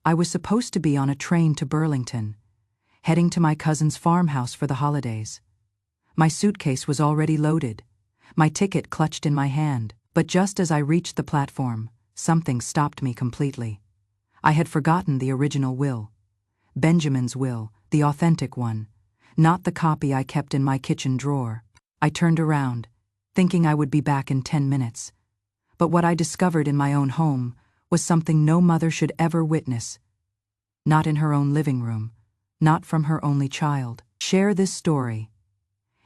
I was supposed to be on a train to Burlington, heading to my cousin's farmhouse for the holidays. My suitcase was already loaded, my ticket clutched in my hand, but just as I reached the platform, something stopped me completely. I had forgotten the original will. Benjamin's will, the authentic one, not the copy I kept in my kitchen drawer. I turned around, thinking I would be back in 10 minutes. But what I discovered in my own home was something no mother should ever witness. Not in her own living room, not from her only child. Share this story.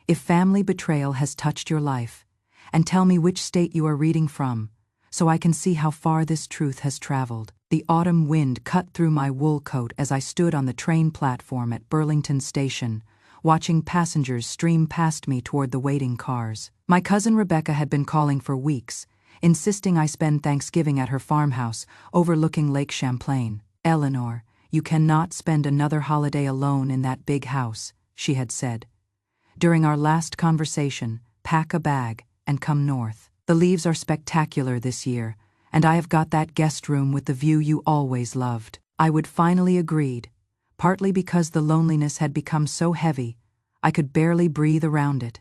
If family betrayal has touched your life, and tell me which state you are reading from, so I can see how far this truth has traveled. The autumn wind cut through my wool coat as I stood on the train platform at Burlington Station, watching passengers stream past me toward the waiting cars. My cousin Rebecca had been calling for weeks, insisting I spend Thanksgiving at her farmhouse overlooking Lake Champlain. "Eleanor, you cannot spend another holiday alone in that big house," she had said. "During our last conversation, pack a bag and come north. The leaves are spectacular this year, and I have got that guest room with the view you always loved." I would finally agreed, partly because the loneliness had become so heavy I could barely breathe around it,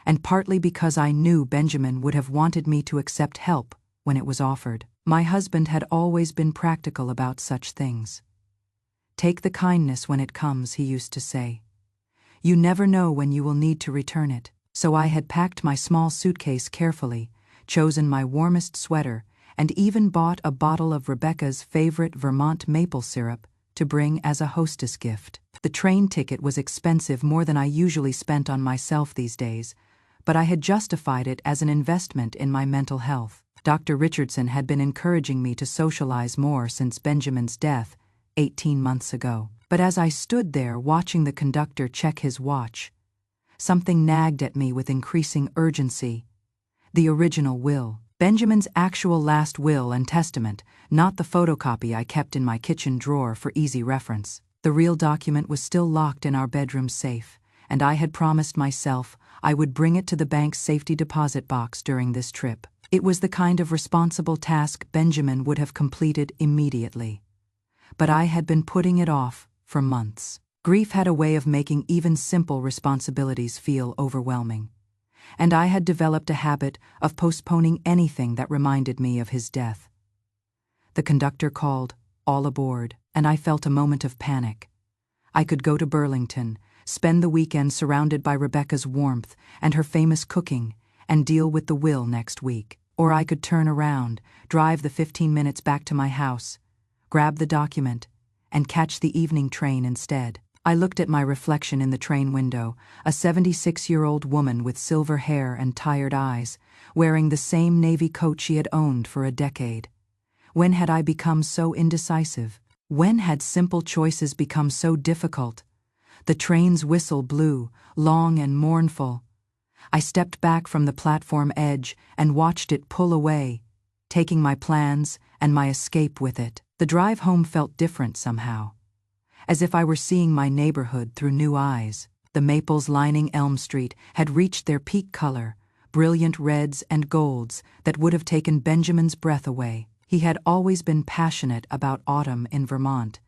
and partly because I knew Benjamin would have wanted me to accept help when it was offered. My husband had always been practical about such things. "Take the kindness when it comes," he used to say. "You never know when you will need to return it." So I had packed my small suitcase carefully, chosen my warmest sweater, and even bought a bottle of Rebecca's favorite Vermont maple syrup to bring as a hostess gift. The train ticket was expensive, more than I usually spent on myself these days, but I had justified it as an investment in my mental health. Dr. Richardson had been encouraging me to socialize more since Benjamin's death 18 months ago. But as I stood there watching the conductor check his watch, something nagged at me with increasing urgency. The original will. Benjamin's actual last will and testament, not the photocopy I kept in my kitchen drawer for easy reference. The real document was still locked in our bedroom safe, and I had promised myself I would bring it to the bank's safety deposit box during this trip. It was the kind of responsible task Benjamin would have completed immediately. But I had been putting it off for months. Grief had a way of making even simple responsibilities feel overwhelming, and I had developed a habit of postponing anything that reminded me of his death. The conductor called, "All aboard," and I felt a moment of panic. I could go to Burlington, spend the weekend surrounded by Rebecca's warmth and her famous cooking, and deal with the will next week. Or I could turn around, drive the 15 minutes back to my house, grab the document, and catch the evening train instead. I looked at my reflection in the train window, a 76-year-old woman with silver hair and tired eyes, wearing the same navy coat she had owned for a decade. When had I become so indecisive? When had simple choices become so difficult? The train's whistle blew, long and mournful. I stepped back from the platform edge and watched it pull away, taking my plans and my escape with it. The drive home felt different somehow, as if I were seeing my neighborhood through new eyes. The maples lining Elm Street had reached their peak color, brilliant reds and golds that would have taken Benjamin's breath away. He had always been passionate about autumn in Vermont,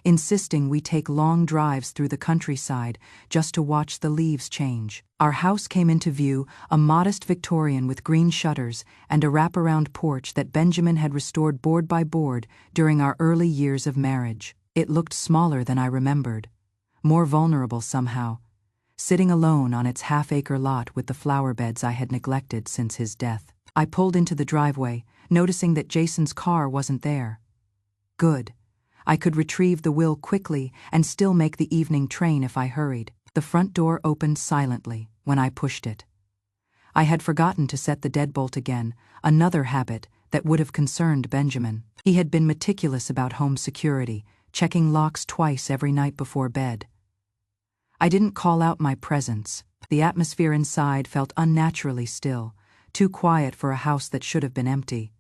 insisting we take long drives through the countryside just to watch the leaves change. Our house came into view, a modest Victorian with green shutters and a wraparound porch that Benjamin had restored board by board during our early years of marriage. It looked smaller than I remembered, more vulnerable somehow, sitting alone on its half-acre lot with the flower beds I had neglected since his death. I pulled into the driveway, noticing that Jason's car wasn't there. Good. I could retrieve the will quickly and still make the evening train if I hurried. The front door opened silently when I pushed it. I had forgotten to set the deadbolt again, another habit that would have concerned Benjamin. He had been meticulous about home security, checking locks twice every night before bed. I didn't call out my presence. The atmosphere inside felt unnaturally still, too quiet for a house that should have been empty.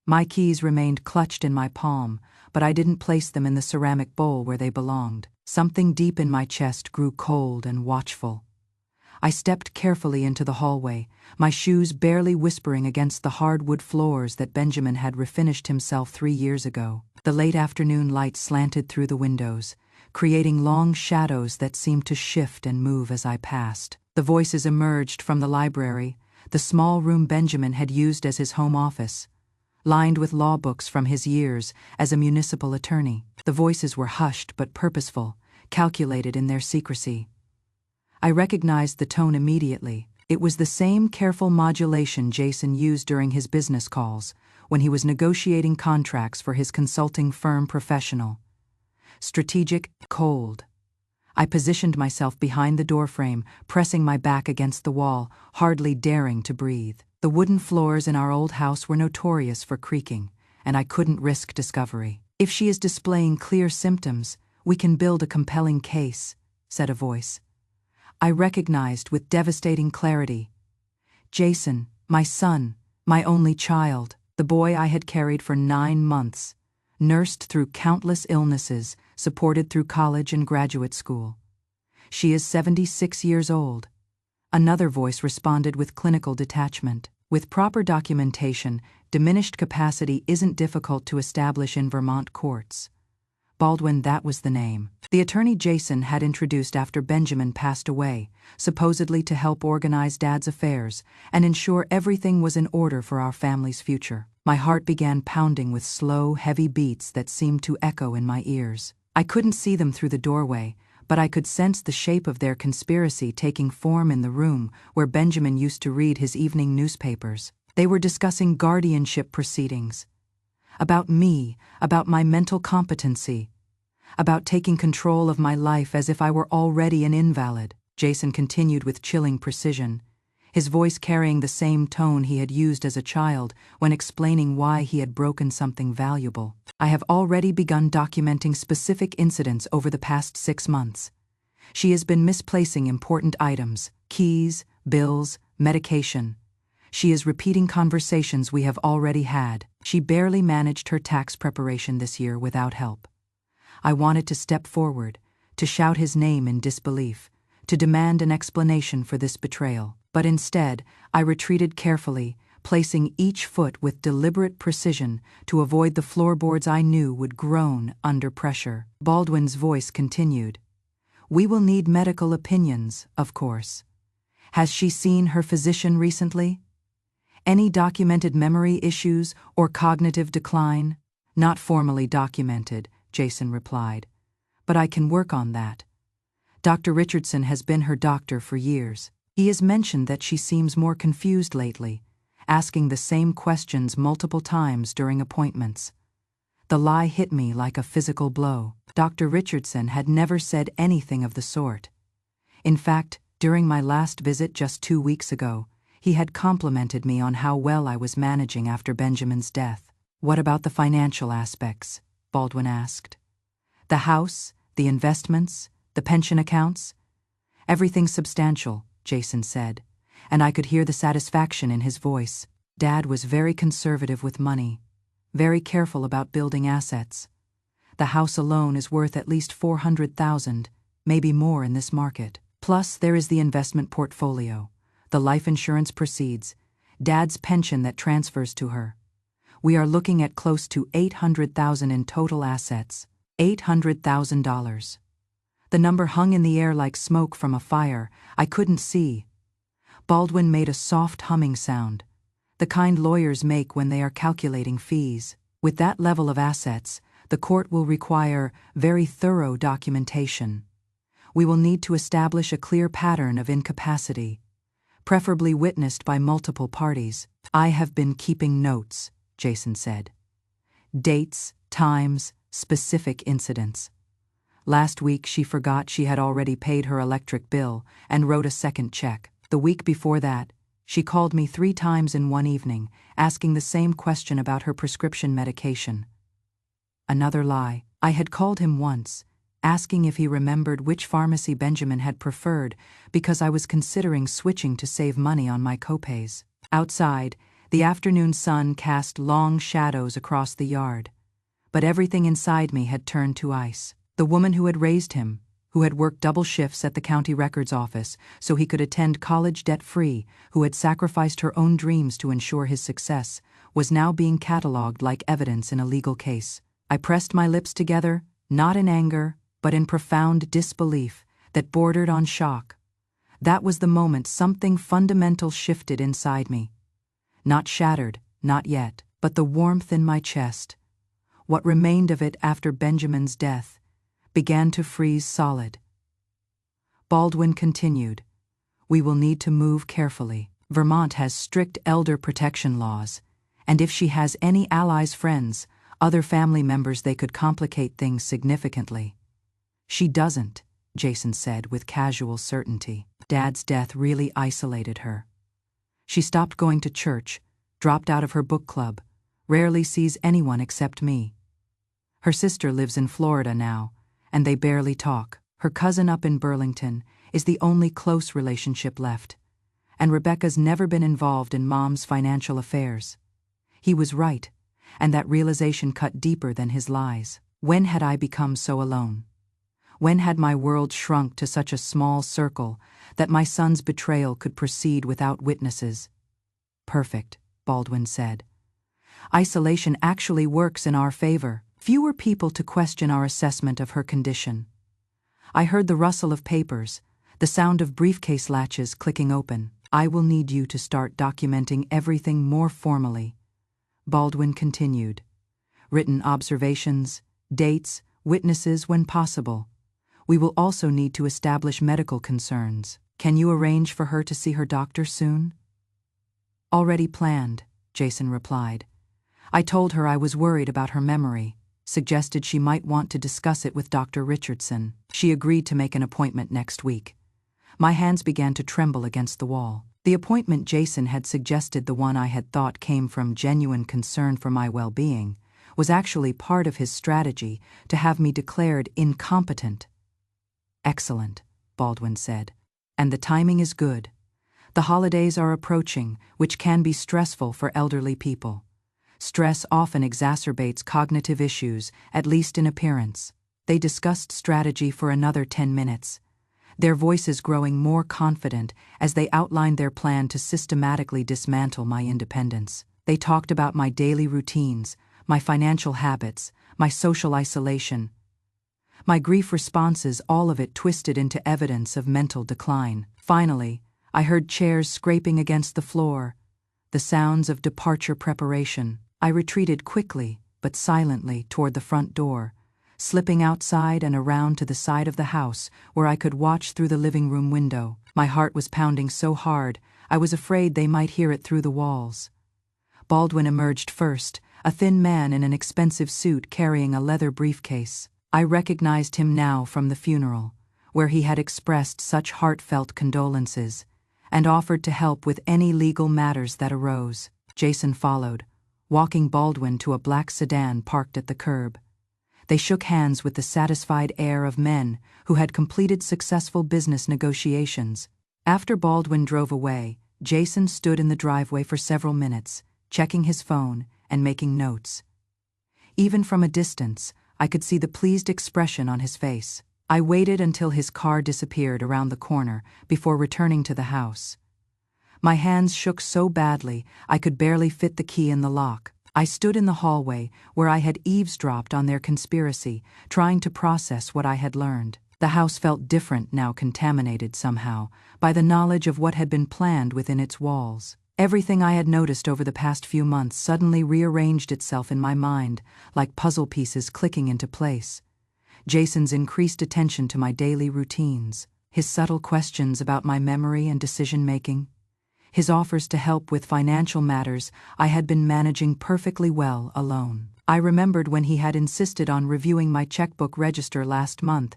My keys remained clutched in my palm, but I didn't place them in the ceramic bowl where they belonged. Something deep in my chest grew cold and watchful. I stepped carefully into the hallway, my shoes barely whispering against the hardwood floors that Benjamin had refinished himself 3 years ago. The late afternoon light slanted through the windows, creating long shadows that seemed to shift and move as I passed. The voices emerged from the library, the small room Benjamin had used as his home office, lined with law books from his years as a municipal attorney. The voices were hushed but purposeful, calculated in their secrecy. I recognized the tone immediately. It was the same careful modulation Jason used during his business calls, when he was negotiating contracts for his consulting firm. Professional, strategic, cold. I positioned myself behind the doorframe, pressing my back against the wall, hardly daring to breathe. The wooden floors in our old house were notorious for creaking, and I couldn't risk discovery. "If she is displaying clear symptoms, we can build a compelling case," said a voice. I recognized with devastating clarity. Jason, my son, my only child, the boy I had carried for 9 months, nursed through countless illnesses, supported through college and graduate school. "She is 76 years old." Another voice responded with clinical detachment. "With proper documentation, diminished capacity isn't difficult to establish in Vermont courts." Baldwin, that was the name. The attorney Jason had introduced after Benjamin passed away, supposedly to help organize Dad's affairs and ensure everything was in order for our family's future. My heart began pounding with slow, heavy beats that seemed to echo in my ears. I couldn't see them through the doorway, but I could sense the shape of their conspiracy taking form in the room where Benjamin used to read his evening newspapers. They were discussing guardianship proceedings. About me, about my mental competency, about taking control of my life as if I were already an invalid. Jason continued with chilling precision, his voice carrying the same tone he had used as a child when explaining why he had broken something valuable. "I have already begun documenting specific incidents over the past 6 months. She has been misplacing important items, keys, bills, medication. She is repeating conversations we have already had. She barely managed her tax preparation this year without help." I wanted to step forward, to shout his name in disbelief, to demand an explanation for this betrayal. But instead, I retreated carefully, placing each foot with deliberate precision to avoid the floorboards I knew would groan under pressure. Baldwin's voice continued. "We will need medical opinions, of course. Has she seen her physician recently? Any documented memory issues or cognitive decline?" "Not formally documented," Jason replied. "But I can work on that. Dr. Richardson has been her doctor for years. He has mentioned that she seems more confused lately, asking the same questions multiple times during appointments." The lie hit me like a physical blow. Dr. Richardson had never said anything of the sort. In fact, during my last visit just 2 weeks ago, he had complimented me on how well I was managing after Benjamin's death. "What about the financial aspects?" Baldwin asked. "The house, the investments, the pension accounts?" "Everything substantial," Jason said, and I could hear the satisfaction in his voice. Dad was very conservative with money, very careful about building assets. The house alone is worth at least $400,000, maybe more in this market. Plus, there is the investment portfolio, the life insurance proceeds, Dad's pension that transfers to her. We are looking at close to $800,000 in total assets. $800,000. The number hung in the air like smoke from a fire I couldn't see. Baldwin made a soft humming sound, the kind lawyers make when they are calculating fees. "With that level of assets, the court will require very thorough documentation. We will need to establish a clear pattern of incapacity, preferably witnessed by multiple parties." "I have been keeping notes," Jason said. "Dates, times, specific incidents. Last week she forgot she had already paid her electric bill and wrote a second check. The week before that, she called me 3 times in one evening, asking the same question about her prescription medication." Another lie. I had called him once, asking if he remembered which pharmacy Benjamin had preferred because I was considering switching to save money on my copays. Outside, the afternoon sun cast long shadows across the yard, but everything inside me had turned to ice. The woman who had raised him, who had worked double shifts at the county records office so he could attend college debt-free, who had sacrificed her own dreams to ensure his success, was now being catalogued like evidence in a legal case. I pressed my lips together, not in anger, but in profound disbelief that bordered on shock. That was the moment something fundamental shifted inside me. Not shattered, not yet, but the warmth in my chest, what remained of it after Benjamin's death, began to freeze solid. Baldwin continued, "We will need to move carefully. Vermont has strict elder protection laws, and if she has any allies, friends, other family members, they could complicate things significantly." "She doesn't," Jason said with casual certainty. "Dad's death really isolated her. She stopped going to church, dropped out of her book club, rarely sees anyone except me. Her sister lives in Florida now, and they barely talk. Her cousin up in Burlington is the only close relationship left, and Rebecca's never been involved in Mom's financial affairs." He was right, and that realization cut deeper than his lies. When had I become so alone? When had my world shrunk to such a small circle that my son's betrayal could proceed without witnesses? "Perfect," Baldwin said. "Isolation actually works in our favor. Fewer people to question our assessment of her condition." I heard the rustle of papers, the sound of briefcase latches clicking open. "I will need you to start documenting everything more formally," Baldwin continued. "Written observations, dates, witnesses when possible. We will also need to establish medical concerns. Can you arrange for her to see her doctor soon?" "Already planned," Jason replied. "I told her I was worried about her memory, suggested she might want to discuss it with Dr. Richardson. She agreed to make an appointment next week." My hands began to tremble against the wall. The appointment Jason had suggested, the one I had thought came from genuine concern for my well-being, was actually part of his strategy to have me declared incompetent. "Excellent," Baldwin said. "And the timing is good. The holidays are approaching, which can be stressful for elderly people. Stress often exacerbates cognitive issues, at least in appearance." They discussed strategy for another 10 minutes, their voices growing more confident as they outlined their plan to systematically dismantle my independence. They talked about my daily routines, my financial habits, my social isolation, my grief responses, all of it twisted into evidence of mental decline. Finally, I heard chairs scraping against the floor, the sounds of departure preparation. I retreated quickly, but silently, toward the front door, slipping outside and around to the side of the house where I could watch through the living room window. My heart was pounding so hard, I was afraid they might hear it through the walls. Baldwin emerged first, a thin man in an expensive suit carrying a leather briefcase. I recognized him now from the funeral, where he had expressed such heartfelt condolences and offered to help with any legal matters that arose. Jason followed, walking Baldwin to a black sedan parked at the curb. They shook hands with the satisfied air of men who had completed successful business negotiations. After Baldwin drove away, Jason stood in the driveway for several minutes, checking his phone and making notes. Even from a distance, I could see the pleased expression on his face. I waited until his car disappeared around the corner before returning to the house. My hands shook so badly I could barely fit the key in the lock. I stood in the hallway where I had eavesdropped on their conspiracy, trying to process what I had learned. The house felt different now, contaminated somehow by the knowledge of what had been planned within its walls. Everything I had noticed over the past few months suddenly rearranged itself in my mind, like puzzle pieces clicking into place. Jason's increased attention to my daily routines, his subtle questions about my memory and decision-making, his offers to help with financial matters I had been managing perfectly well alone. I remembered when he had insisted on reviewing my checkbook register last month,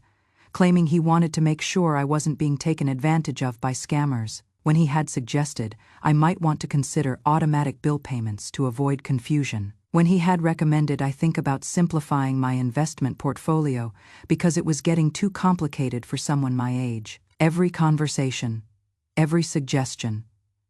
claiming he wanted to make sure I wasn't being taken advantage of by scammers. When he had suggested I might want to consider automatic bill payments to avoid confusion. When he had recommended I think about simplifying my investment portfolio because it was getting too complicated for someone my age. Every conversation, every suggestion,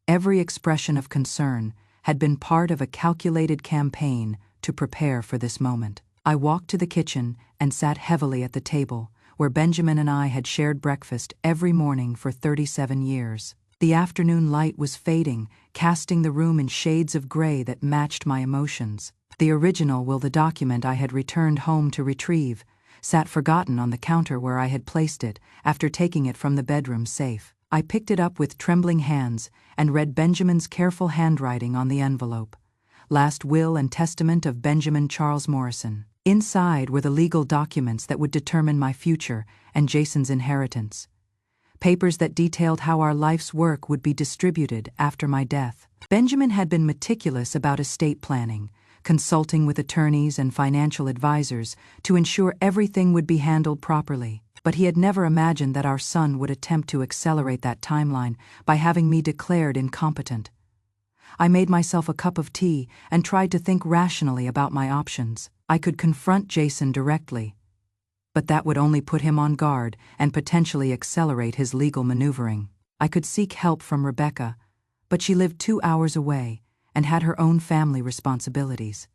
every expression of concern had been part of a calculated campaign to prepare for this moment. I walked to the kitchen and sat heavily at the table, where Benjamin and I had shared breakfast every morning for 37 years. The afternoon light was fading, casting the room in shades of gray that matched my emotions. The original will, the document I had returned home to retrieve, sat forgotten on the counter where I had placed it after taking it from the bedroom safe. I picked it up with trembling hands and read Benjamin's careful handwriting on the envelope. Last will and testament of Benjamin Charles Morrison. Inside were the legal documents that would determine my future and Jason's inheritance. Papers that detailed how our life's work would be distributed after my death. Benjamin had been meticulous about estate planning, consulting with attorneys and financial advisors to ensure everything would be handled properly. But he had never imagined that our son would attempt to accelerate that timeline by having me declared incompetent. I made myself a cup of tea and tried to think rationally about my options. I could confront Jason directly, but that would only put him on guard and potentially accelerate his legal maneuvering. I could seek help from Rebecca, but she lived 2 hours away and had her own family responsibilities.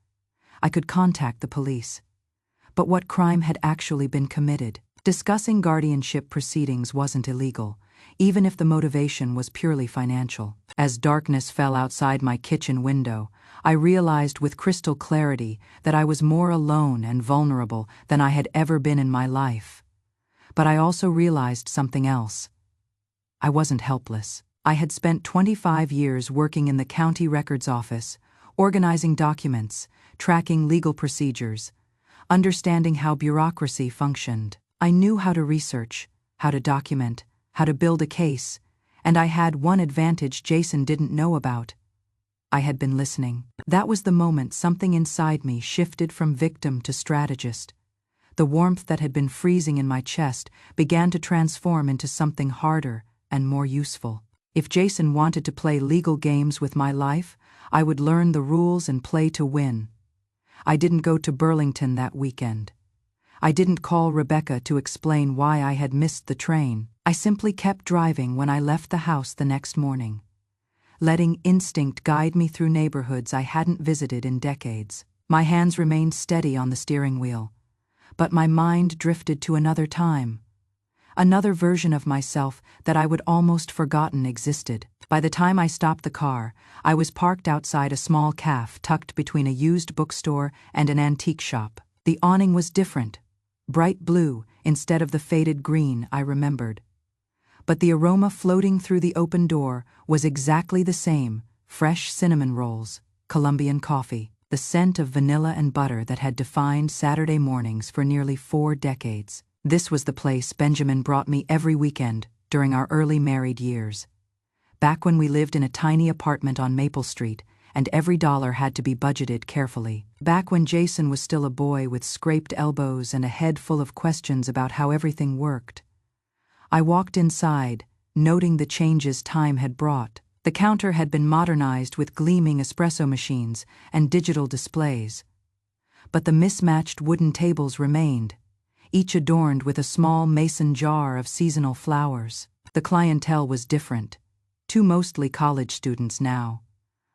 I could contact the police. But what crime had actually been committed? Discussing guardianship proceedings wasn't illegal, even if the motivation was purely financial. As darkness fell outside my kitchen window, I realized with crystal clarity that I was more alone and vulnerable than I had ever been in my life. But I also realized something else. I wasn't helpless. I had spent 25 years working in the county records office, organizing documents, tracking legal procedures, understanding how bureaucracy functioned. I knew how to research, how to document, how to build a case, and I had one advantage Jason didn't know about. I had been listening. That was the moment something inside me shifted from victim to strategist. The warmth that had been freezing in my chest began to transform into something harder and more useful. If Jason wanted to play legal games with my life, I would learn the rules and play to win. I didn't go to Burlington that weekend. I didn't call Rebecca to explain why I had missed the train. I simply kept driving when I left the house the next morning, letting instinct guide me through neighborhoods I hadn't visited in decades. My hands remained steady on the steering wheel, but my mind drifted to another time, another version of myself that I would almost forgotten existed. By the time I stopped the car, I was parked outside a small cafe tucked between a used bookstore and an antique shop. The awning was different, bright blue instead of the faded green I remembered. But the aroma floating through the open door was exactly the same: fresh cinnamon rolls, Colombian coffee, the scent of vanilla and butter that had defined Saturday mornings for nearly 4 decades. This was the place Benjamin brought me every weekend during our early married years. Back when we lived in a tiny apartment on Maple Street, and every dollar had to be budgeted carefully. Back when Jason was still a boy with scraped elbows and a head full of questions about how everything worked. I walked inside, noting the changes time had brought. The counter had been modernized with gleaming espresso machines and digital displays. But the mismatched wooden tables remained, each adorned with a small mason jar of seasonal flowers. The clientele was different. 2 mostly college students now.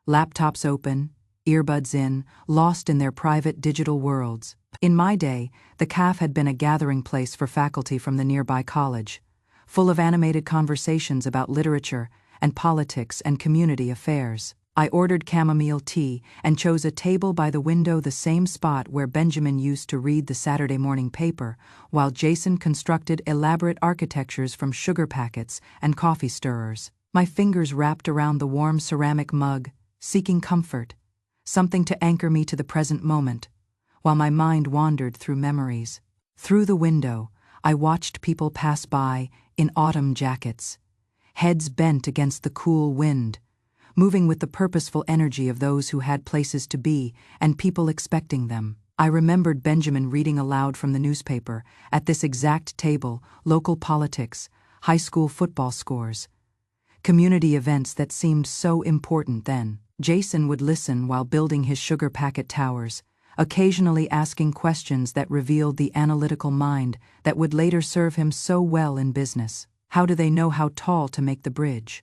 Laptops open, earbuds in, lost in their private digital worlds. In my day, the cafe had been a gathering place for faculty from the nearby college, full of animated conversations about literature and politics and community affairs. I ordered chamomile tea and chose a table by the window, the same spot where Benjamin used to read the Saturday morning paper, while Jason constructed elaborate architectures from sugar packets and coffee stirrers. My fingers wrapped around the warm ceramic mug, seeking comfort, something to anchor me to the present moment, while my mind wandered through memories. Through the window, I watched people pass by in autumn jackets, heads bent against the cool wind, moving with the purposeful energy of those who had places to be and people expecting them. I remembered Benjamin reading aloud from the newspaper, at this exact table, local politics, high school football scores, community events that seemed so important then. Jason would listen while building his sugar packet towers, occasionally asking questions that revealed the analytical mind that would later serve him so well in business. How do they know how tall to make the bridge?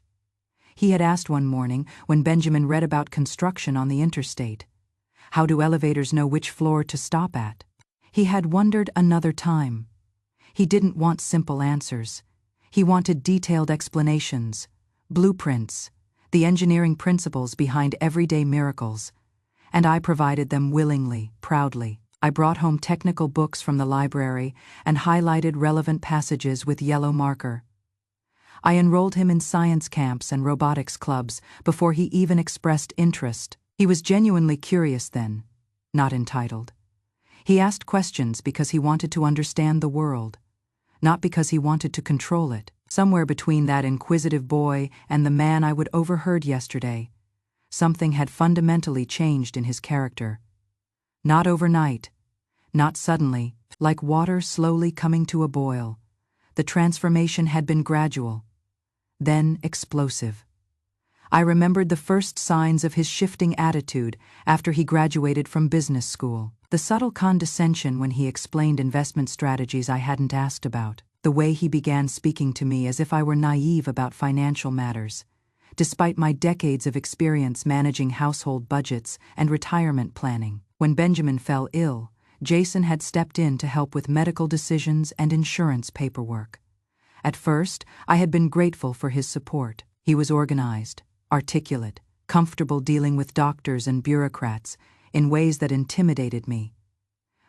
He had asked one morning when Benjamin read about construction on the interstate. How do elevators know which floor to stop at? He had wondered another time. He didn't want simple answers. He wanted detailed explanations, blueprints, the engineering principles behind everyday miracles, and I provided them willingly, proudly. I brought home technical books from the library and highlighted relevant passages with yellow marker. I enrolled him in science camps and robotics clubs before he even expressed interest. He was genuinely curious then, not entitled. He asked questions because he wanted to understand the world, not because he wanted to control it. Somewhere between that inquisitive boy and the man I would overheard yesterday, something had fundamentally changed in his character. Not overnight, not suddenly, like water slowly coming to a boil. The transformation had been gradual, then explosive. I remembered the first signs of his shifting attitude after he graduated from business school. The subtle condescension when he explained investment strategies I hadn't asked about. The way he began speaking to me as if I were naive about financial matters, despite my decades of experience managing household budgets and retirement planning. When Benjamin fell ill, Jason had stepped in to help with medical decisions and insurance paperwork. At first, I had been grateful for his support. He was organized, articulate, comfortable dealing with doctors and bureaucrats in ways that intimidated me.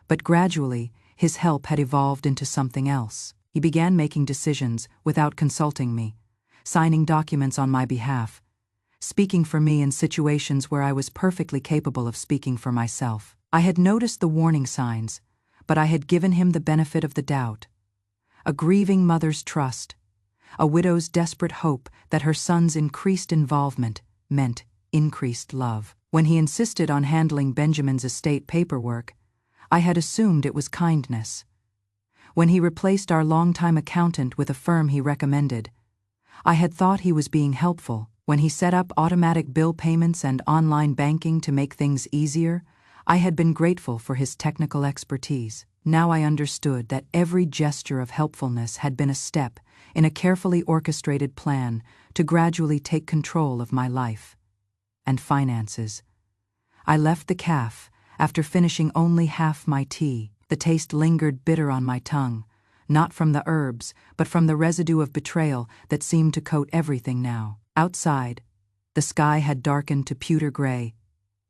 But gradually, his help had evolved into something else. He began making decisions without consulting me, signing documents on my behalf, speaking for me in situations where I was perfectly capable of speaking for myself. I had noticed the warning signs, but I had given him the benefit of the doubt. A grieving mother's trust, a widow's desperate hope that her son's increased involvement meant increased love. When he insisted on handling Benjamin's estate paperwork, I had assumed it was kindness. When he replaced our longtime accountant with a firm he recommended, I had thought he was being helpful. When he set up automatic bill payments and online banking to make things easier, I had been grateful for his technical expertise. Now I understood that every gesture of helpfulness had been a step in a carefully orchestrated plan to gradually take control of my life and finances. I left the cafe after finishing only half my tea. The taste lingered bitter on my tongue, not from the herbs, but from the residue of betrayal that seemed to coat everything now. Outside, the sky had darkened to pewter gray,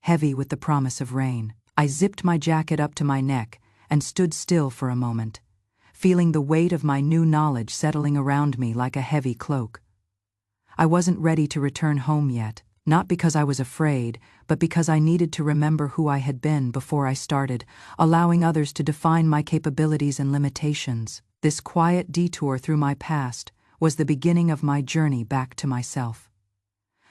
heavy with the promise of rain. I zipped my jacket up to my neck and stood still for a moment, feeling the weight of my new knowledge settling around me like a heavy cloak. I wasn't ready to return home yet, not because I was afraid, but because I needed to remember who I had been before I started, allowing others to define my capabilities and limitations. This quiet detour through my past was the beginning of my journey back to myself.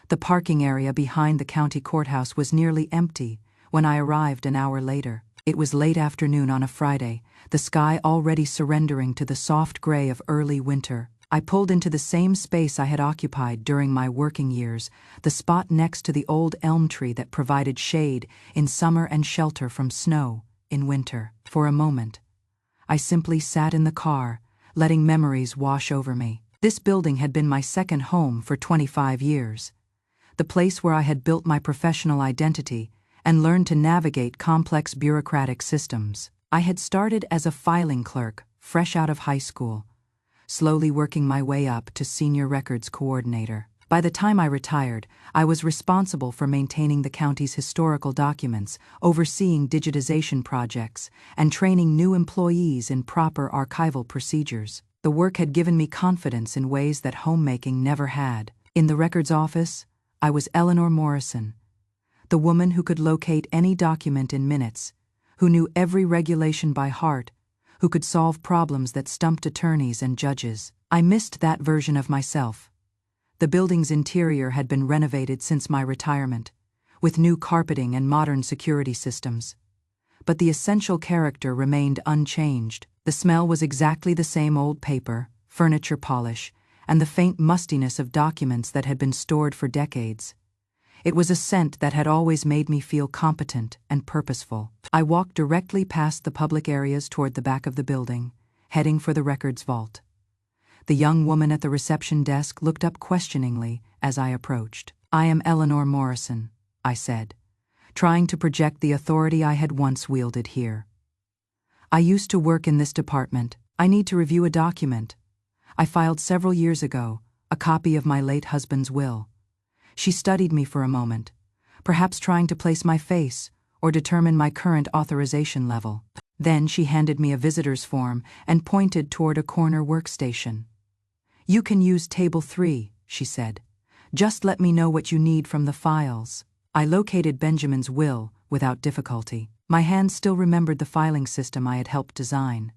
The parking area behind the county courthouse was nearly empty when I arrived an hour later. It was late afternoon on a Friday, the sky already surrendering to the soft gray of early winter. I pulled into the same space I had occupied during my working years, the spot next to the old elm tree that provided shade in summer and shelter from snow in winter. For a moment, I simply sat in the car, letting memories wash over me. This building had been my second home for 25 years, the place where I had built my professional identity and learned to navigate complex bureaucratic systems. I had started as a filing clerk, fresh out of high school, slowly working my way up to senior records coordinator. By the time I retired, I was responsible for maintaining the county's historical documents, overseeing digitization projects, and training new employees in proper archival procedures. The work had given me confidence in ways that homemaking never had. In the records office, I was Eleanor Morrison, the woman who could locate any document in minutes, who knew every regulation by heart, who could solve problems that stumped attorneys and judges. I missed that version of myself. The building's interior had been renovated since my retirement, with new carpeting and modern security systems. But the essential character remained unchanged. The smell was exactly the same: old paper, furniture polish, and the faint mustiness of documents that had been stored for decades. It was a scent that had always made me feel competent and purposeful. I walked directly past the public areas toward the back of the building, heading for the records vault. The young woman at the reception desk looked up questioningly as I approached. "I am Eleanor Morrison," I said, trying to project the authority I had once wielded here. "I used to work in this department." I need to review a document I filed several years ago, a copy of my late husband's will. She studied me for a moment, perhaps trying to place my face or determine my current authorization level. Then she handed me a visitor's form and pointed toward a corner workstation. "You can use table 3, she said. "Just let me know what you need from the files." I located Benjamin's will without difficulty. My hands still remembered the filing system I had helped design,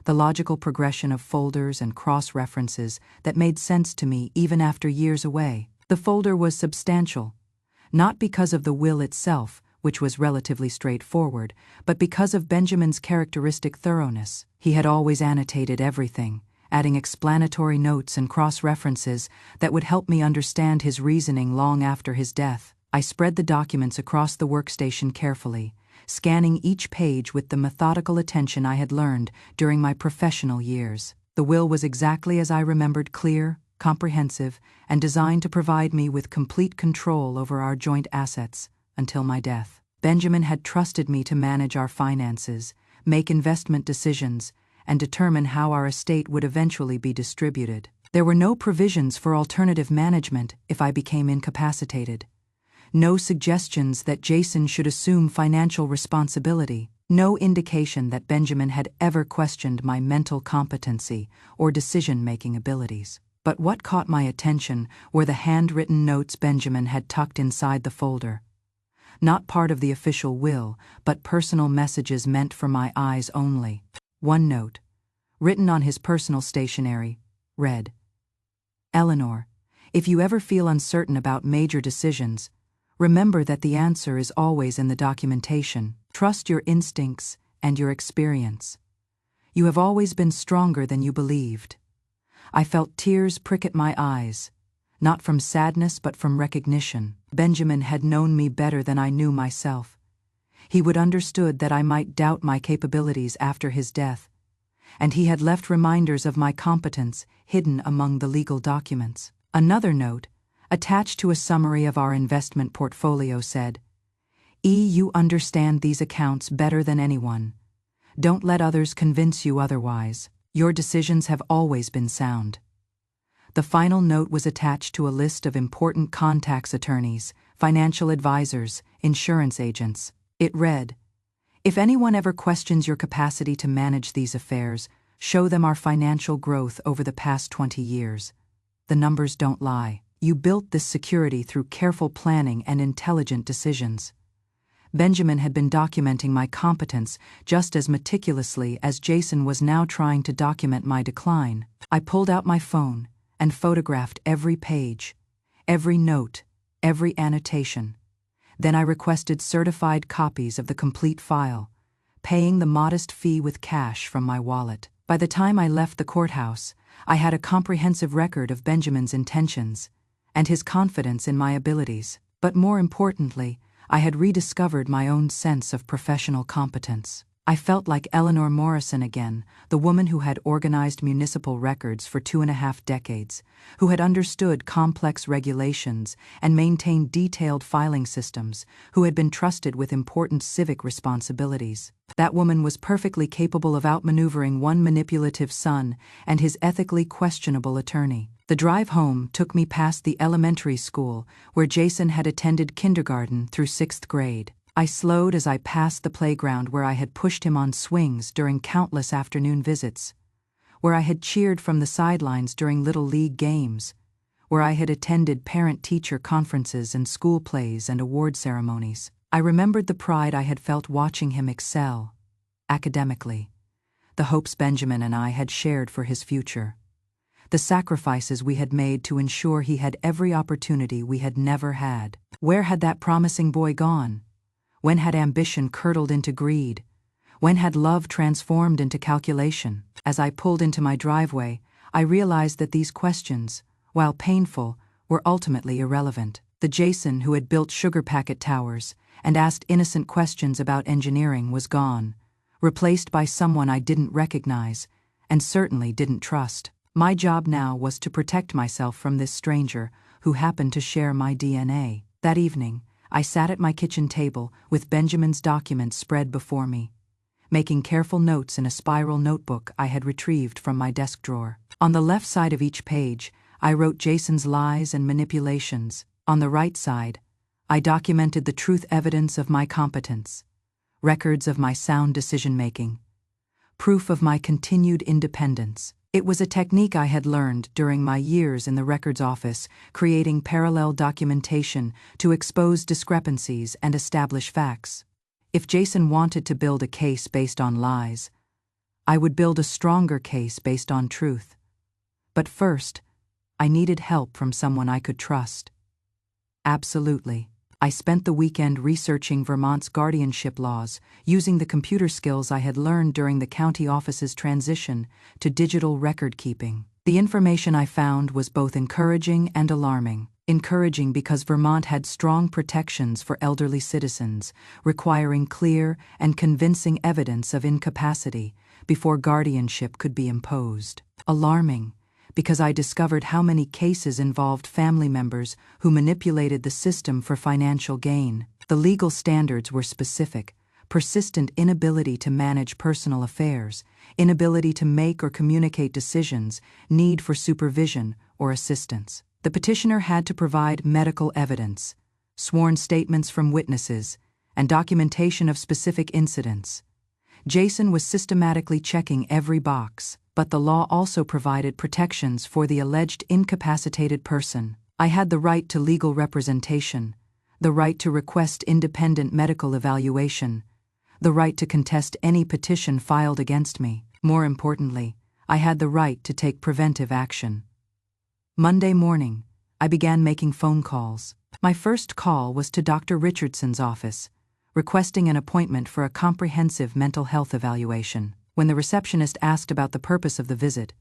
the logical progression of folders and cross-references that made sense to me even after years away. The folder was substantial, not because of the will itself, which was relatively straightforward, but because of Benjamin's characteristic thoroughness. He had always annotated everything, adding explanatory notes and cross-references that would help me understand his reasoning long after his death. I spread the documents across the workstation carefully, scanning each page with the methodical attention I had learned during my professional years. The will was exactly as I remembered: clear, comprehensive, and designed to provide me with complete control over our joint assets until my death. Benjamin had trusted me to manage our finances, make investment decisions, and determine how our estate would eventually be distributed. There were no provisions for alternative management if I became incapacitated. No suggestions that Jason should assume financial responsibility. No indication that Benjamin had ever questioned my mental competency or decision-making abilities. But what caught my attention were the handwritten notes Benjamin had tucked inside the folder. Not part of the official will, but personal messages meant for my eyes only. One note, written on his personal stationery, read, "Eleanor, if you ever feel uncertain about major decisions, remember that the answer is always in the documentation. Trust your instincts and your experience. You have always been stronger than you believed." I felt tears prick at my eyes, not from sadness but from recognition. Benjamin had known me better than I knew myself. He would understood that I might doubt my capabilities after his death, and he had left reminders of my competence hidden among the legal documents. Another note, attached to a summary of our investment portfolio, said, "You understand these accounts better than anyone. Don't let others convince you otherwise. Your decisions have always been sound." The final note was attached to a list of important contacts: attorneys, financial advisors, insurance agents. It read, "If anyone ever questions your capacity to manage these affairs, show them our financial growth over the past 20 years. The numbers don't lie. You built this security through careful planning and intelligent decisions." Benjamin had been documenting my competence just as meticulously as Jason was now trying to document my decline. I pulled out my phone and photographed every page, every note, every annotation. Then I requested certified copies of the complete file, paying the modest fee with cash from my wallet. By the time I left the courthouse, I had a comprehensive record of Benjamin's intentions and his confidence in my abilities. But more importantly, I had rediscovered my own sense of professional competence. I felt like Eleanor Morrison again, the woman who had organized municipal records for 2.5 decades, who had understood complex regulations and maintained detailed filing systems, who had been trusted with important civic responsibilities. That woman was perfectly capable of outmaneuvering one manipulative son and his ethically questionable attorney. The drive home took me past the elementary school where Jason had attended kindergarten through 6th grade. I slowed as I passed the playground where I had pushed him on swings during countless afternoon visits, where I had cheered from the sidelines during Little League games, where I had attended parent-teacher conferences and school plays and award ceremonies. I remembered the pride I had felt watching him excel academically, the hopes Benjamin and I had shared for his future, the sacrifices we had made to ensure he had every opportunity we had never had. Where had that promising boy gone? When had ambition curdled into greed? When had love transformed into calculation? As I pulled into my driveway, I realized that these questions, while painful, were ultimately irrelevant. The Jason who had built sugar packet towers and asked innocent questions about engineering was gone, replaced by someone I didn't recognize and certainly didn't trust. My job now was to protect myself from this stranger who happened to share my DNA. That evening, I sat at my kitchen table with Benjamin's documents spread before me. making careful notes in a spiral notebook I had retrieved from my desk drawer. On the left side of each page, I wrote Jason's lies and manipulations. On the right side, I documented the truth evidence of my competence, records of my sound decision-making, proof of my continued independence. It was a technique I had learned during my years in the records office, creating parallel documentation to expose discrepancies and establish facts. If Jason wanted to build a case based on lies, I would build a stronger case based on truth. But first, I needed help from someone I could trust. Absolutely. I spent the weekend researching Vermont's guardianship laws, using the computer skills I had learned during the county office's transition to digital record-keeping. The information I found was both encouraging and alarming. Encouraging because Vermont had strong protections for elderly citizens, requiring clear and convincing evidence of incapacity before guardianship could be imposed. Alarming because I discovered how many cases involved family members who manipulated the system for financial gain. The legal standards were specific: persistent inability to manage personal affairs, inability to make or communicate decisions, need for supervision or assistance. The petitioner had to provide medical evidence, sworn statements from witnesses, and documentation of specific incidents. Jason was systematically checking every box, but the law also provided protections for the alleged incapacitated person. I had the right to legal representation, the right to request independent medical evaluation, the right to contest any petition filed against me. More importantly, I had the right to take preventive action. Monday morning, I began making phone calls. My first call was to Dr. Richardson's office, requesting an appointment for a comprehensive mental health evaluation. When the receptionist asked about the purpose of the visit,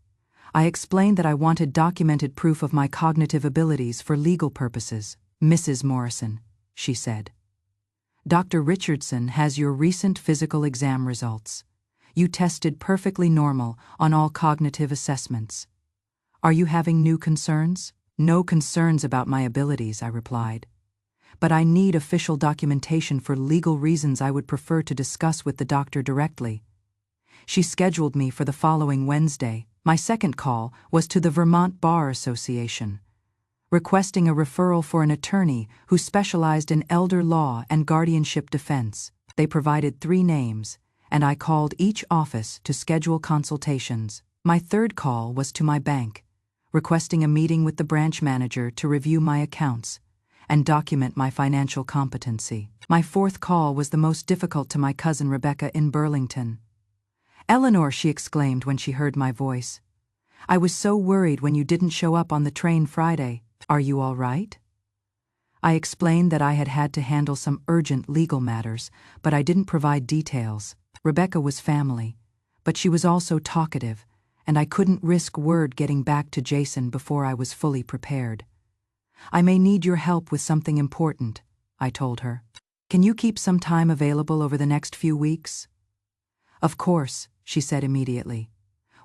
I explained that I wanted documented proof of my cognitive abilities for legal purposes. "Mrs. Morrison," she said, "Dr. Richardson has your recent physical exam results. You tested perfectly normal on all cognitive assessments. Are you having new concerns?" "No concerns about my abilities," I replied. "But I need official documentation for legal reasons I would prefer to discuss with the doctor directly." She scheduled me for the following Wednesday. My second call was to the Vermont Bar Association, requesting a referral for an attorney who specialized in elder law and guardianship defense. They provided 3 names, and I called each office to schedule consultations. My third call was to my bank, requesting a meeting with the branch manager to review my accounts and document my financial competency. My fourth call was the most difficult, to my cousin Rebecca in Burlington. "Eleanor," she exclaimed when she heard my voice, "I was so worried when you didn't show up on the train Friday. Are you all right?" I explained that I had had to handle some urgent legal matters, but I didn't provide details. Rebecca was family, but she was also talkative, and I couldn't risk word getting back to Jason before I was fully prepared. "I may need your help with something important," I told her. "Can you keep some time available over the next few weeks?" "Of course," she said immediately.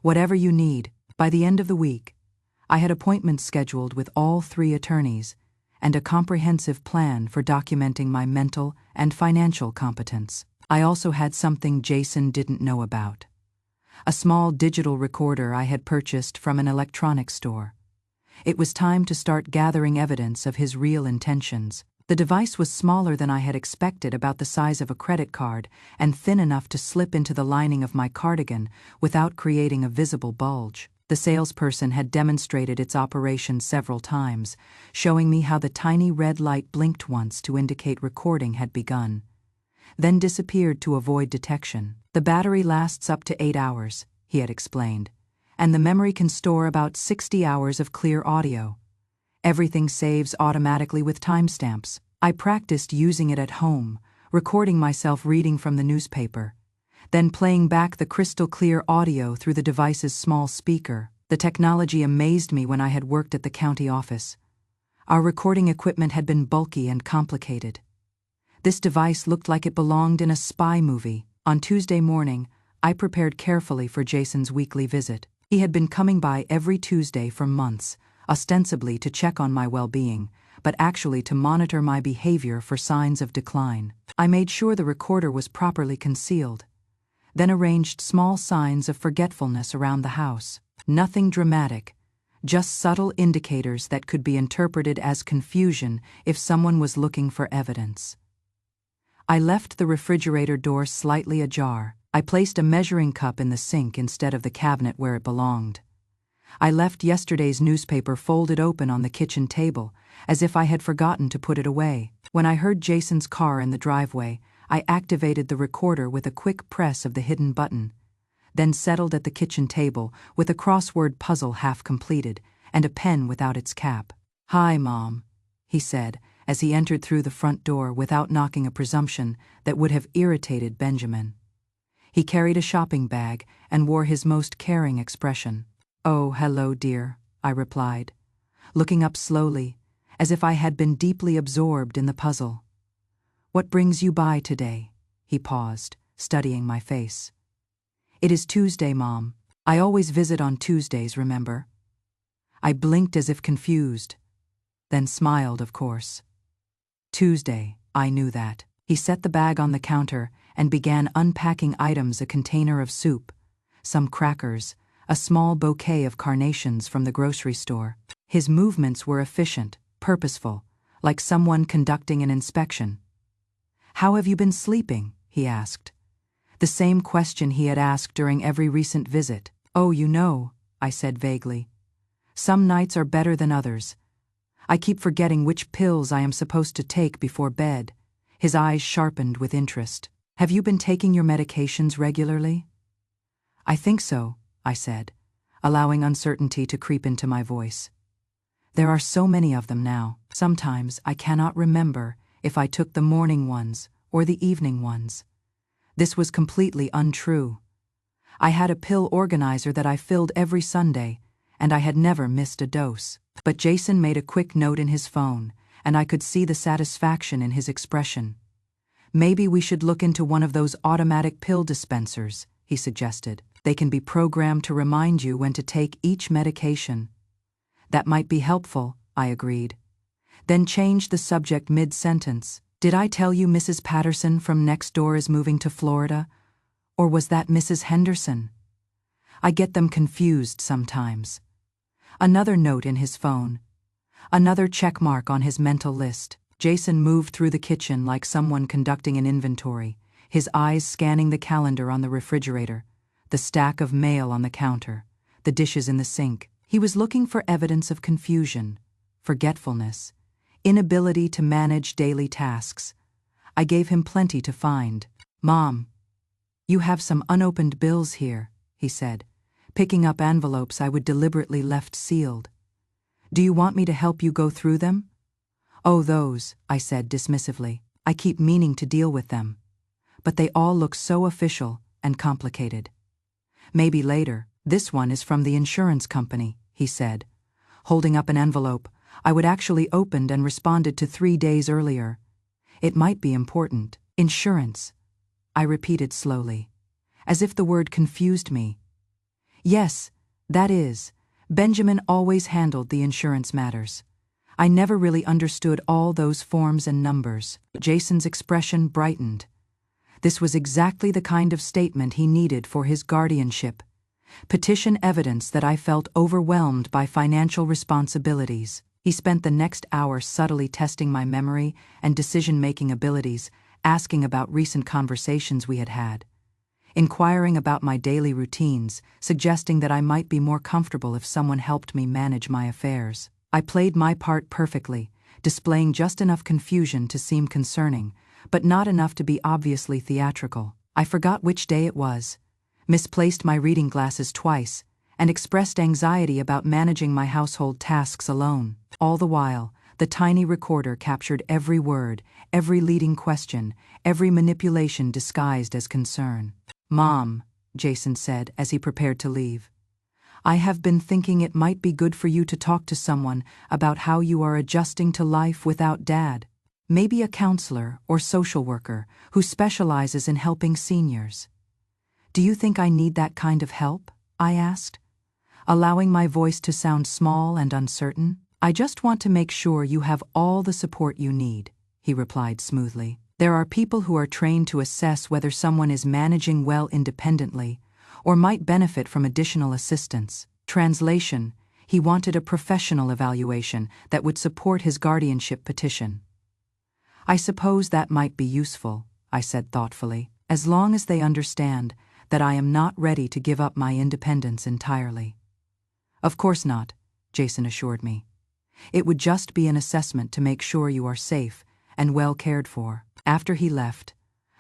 "Whatever you need." By the end of the week, I had appointments scheduled with all 3 attorneys and a comprehensive plan for documenting my mental and financial competence. I also had something Jason didn't know about: a small digital recorder I had purchased from an electronics store. It was time to start gathering evidence of his real intentions. The device was smaller than I had expected, about the size of a credit card, and thin enough to slip into the lining of my cardigan without creating a visible bulge. The salesperson had demonstrated its operation several times, showing me how the tiny red light blinked once to indicate recording had begun, then disappeared to avoid detection. "The battery lasts up to 8 hours, he had explained, "and the memory can store about 60 hours of clear audio. Everything saves automatically with timestamps." I practiced using it at home, recording myself reading from the newspaper, then playing back the crystal clear audio through the device's small speaker. The technology amazed me when I had worked at the county office. Our recording equipment had been bulky and complicated. This device looked like it belonged in a spy movie. On Tuesday morning, I prepared carefully for Jason's weekly visit. He had been coming by every Tuesday for months, ostensibly to check on my well-being, but actually to monitor my behavior for signs of decline. I made sure the recorder was properly concealed. then arranged small signs of forgetfulness around the house. Nothing dramatic, just subtle indicators that could be interpreted as confusion if someone was looking for evidence. I left the refrigerator door slightly ajar. I placed a measuring cup in the sink instead of the cabinet where it belonged. I left yesterday's newspaper folded open on the kitchen table, as if I had forgotten to put it away. When I heard Jason's car in the driveway, I activated the recorder with a quick press of the hidden button, then settled at the kitchen table with a crossword puzzle half completed and a pen without its cap. "Hi, Mom," he said, as he entered through the front door without knocking a presumption that would have irritated Benjamin. He carried a shopping bag and wore his most caring expression. "Oh, hello, dear," I replied, looking up slowly, as if I had been deeply absorbed in the puzzle. "What brings you by today?" He paused, studying my face. "It is Tuesday, Mom. I always visit on Tuesdays, remember?" I blinked as if confused, then smiled, of course. Tuesday, I knew that. He set the bag on the counter and began unpacking items: a container of soup, some crackers, a small bouquet of carnations from the grocery store. His movements were efficient, purposeful, like someone conducting an inspection. "How have you been sleeping?" he asked. The same question he had asked during every recent visit. "Oh, you know," I said vaguely. "Some nights are better than others. I keep forgetting which pills I am supposed to take before bed." His eyes sharpened with interest. "Have you been taking your medications regularly?" "I think so," I said, allowing uncertainty to creep into my voice. "There are so many of them now. Sometimes I cannot remember if I took the morning ones or the evening ones." This was completely untrue. I had a pill organizer that I filled every Sunday, and I had never missed a dose. But Jason made a quick note in his phone, and I could see the satisfaction in his expression. "Maybe we should look into one of those automatic pill dispensers," he suggested. "They can be programmed to remind you when to take each medication." "That might be helpful," I agreed. Then changed the subject mid-sentence. "Did I tell you Mrs. Patterson from next door is moving to Florida? Or was that Mrs. Henderson? I get them confused sometimes." Another note in his phone. Another check mark on his mental list. Jason moved through the kitchen like someone conducting an inventory, his eyes scanning the calendar on the refrigerator, the stack of mail on the counter, the dishes in the sink. He was looking for evidence of confusion, forgetfulness, inability to manage daily tasks. I gave him plenty to find. "Mom, you have some unopened bills here," he said, picking up envelopes I would deliberately left sealed. "Do you want me to help you go through them?" "Oh, those," I said dismissively. "I keep meaning to deal with them. But they all look so official and complicated." "Maybe later. This one is from the insurance company," he said, holding up an envelope I would actually opened and responded to 3 days earlier. "It might be important." "Insurance," I repeated slowly, as if the word confused me. "Yes, that is. Benjamin always handled the insurance matters. I never really understood all those forms and numbers." Jason's expression brightened. This was exactly the kind of statement he needed for his guardianship. Petition evidence that I felt overwhelmed by financial responsibilities. He spent the next hour subtly testing my memory and decision-making abilities, asking about recent conversations we had had, inquiring about my daily routines, suggesting that I might be more comfortable if someone helped me manage my affairs. I played my part perfectly, displaying just enough confusion to seem concerning, but not enough to be obviously theatrical. I forgot which day it was, misplaced my reading glasses twice, and expressed anxiety about managing my household tasks alone. All the while, the tiny recorder captured every word, every leading question, every manipulation disguised as concern. "Mom," Jason said as he prepared to leave, "I have been thinking it might be good for you to talk to someone about how you are adjusting to life without Dad. Maybe a counselor or social worker who specializes in helping seniors." "Do you think I need that kind of help?" I asked, allowing my voice to sound small and uncertain. "I just want to make sure you have all the support you need," he replied smoothly. There are people who are trained to assess whether someone is managing well independently or might benefit from additional assistance. Translation: he wanted a professional evaluation that would support his guardianship petition. I suppose that might be useful, I said thoughtfully, as long as they understand that I am not ready to give up my independence entirely. Of course not, Jason assured me. It would just be an assessment to make sure you are safe and well cared for. After he left,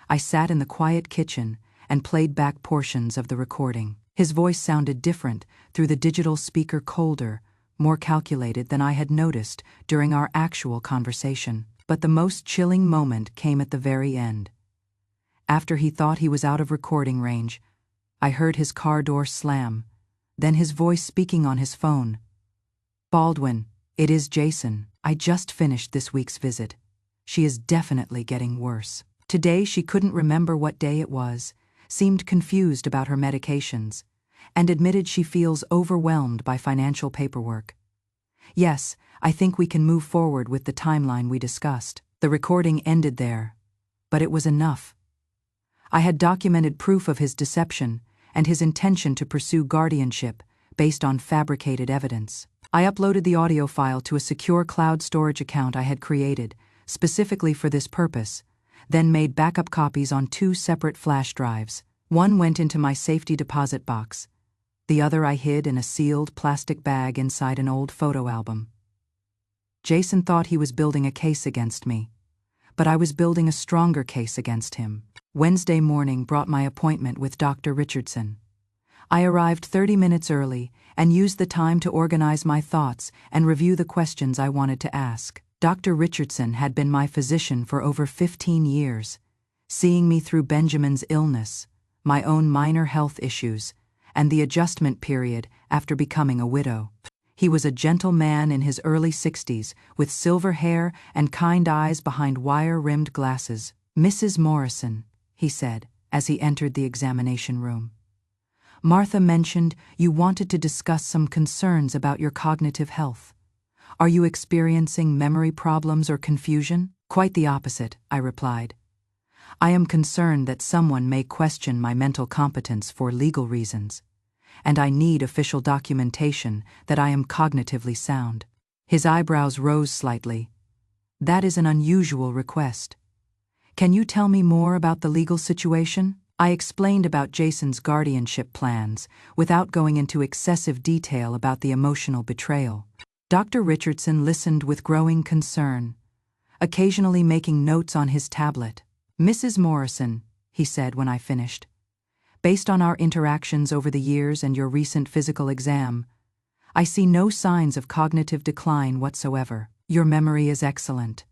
I sat in the quiet kitchen and played back portions of the recording. His voice sounded different through the digital speaker, colder, more calculated than I had noticed during our actual conversation. But the most chilling moment came at the very end. After he thought he was out of recording range, I heard his car door slam, then his voice speaking on his phone. "Baldwin, it is Jason. I just finished this week's visit. She is definitely getting worse. Today she couldn't remember what day it was, seemed confused about her medications, and admitted she feels overwhelmed by financial paperwork. Yes, I think we can move forward with the timeline we discussed." The recording ended there, but it was enough. I had documented proof of his deception and his intention to pursue guardianship based on fabricated evidence. I uploaded the audio file to a secure cloud storage account I had created specifically for this purpose, then made backup copies on 2 separate flash drives. One went into my safety deposit box. The other I hid in a sealed plastic bag inside an old photo album. Jason thought he was building a case against me, but I was building a stronger case against him. Wednesday morning brought my appointment with Dr. Richardson. I arrived 30 minutes early and used the time to organize my thoughts and review the questions I wanted to ask. Dr. Richardson had been my physician for over 15 years, seeing me through Benjamin's illness, my own minor health issues, and the adjustment period after becoming a widow. He was a gentle man in his early 60s, with silver hair and kind eyes behind wire-rimmed glasses. "Mrs. Morrison," he said, as he entered the examination room. "Martha mentioned you wanted to discuss some concerns about your cognitive health. Are you experiencing memory problems or confusion?" "Quite the opposite," I replied. "I am concerned that someone may question my mental competence for legal reasons, and I need official documentation that I am cognitively sound." His eyebrows rose slightly. "That is an unusual request. Can you tell me more about the legal situation?" I explained about Jason's guardianship plans without going into excessive detail about the emotional betrayal. Dr. Richardson listened with growing concern, occasionally making notes on his tablet. "Mrs. Morrison," he said when I finished, "based on our interactions over the years and your recent physical exam, I see no signs of cognitive decline whatsoever. Your memory is excellent,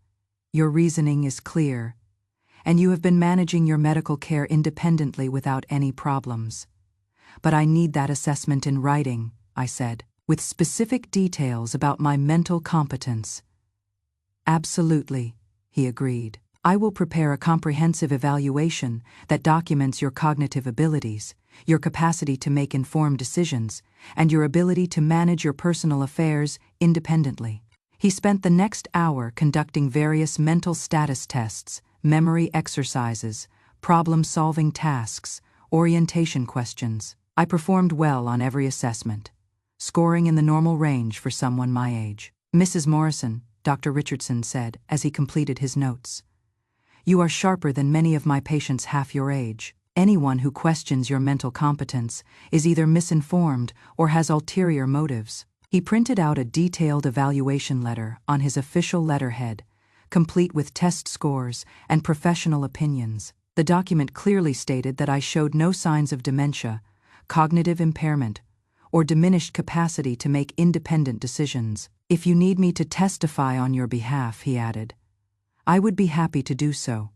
your reasoning is clear, and you have been managing your medical care independently without any problems. But I need that assessment in writing," I said, "with specific details about my mental competence." "Absolutely," he agreed. "I will prepare a comprehensive evaluation that documents your cognitive abilities, your capacity to make informed decisions, and your ability to manage your personal affairs independently." He spent the next hour conducting various mental status tests, memory exercises, problem-solving tasks, orientation questions. I performed well on every assessment, scoring in the normal range for someone my age. "Mrs. Morrison," Dr. Richardson said as he completed his notes, "you are sharper than many of my patients half your age. Anyone who questions your mental competence is either misinformed or has ulterior motives." He printed out a detailed evaluation letter on his official letterhead, complete with test scores and professional opinions. The document clearly stated that I showed no signs of dementia, cognitive impairment, or diminished capacity to make independent decisions. "If you need me to testify on your behalf," he added, "I would be happy to do so.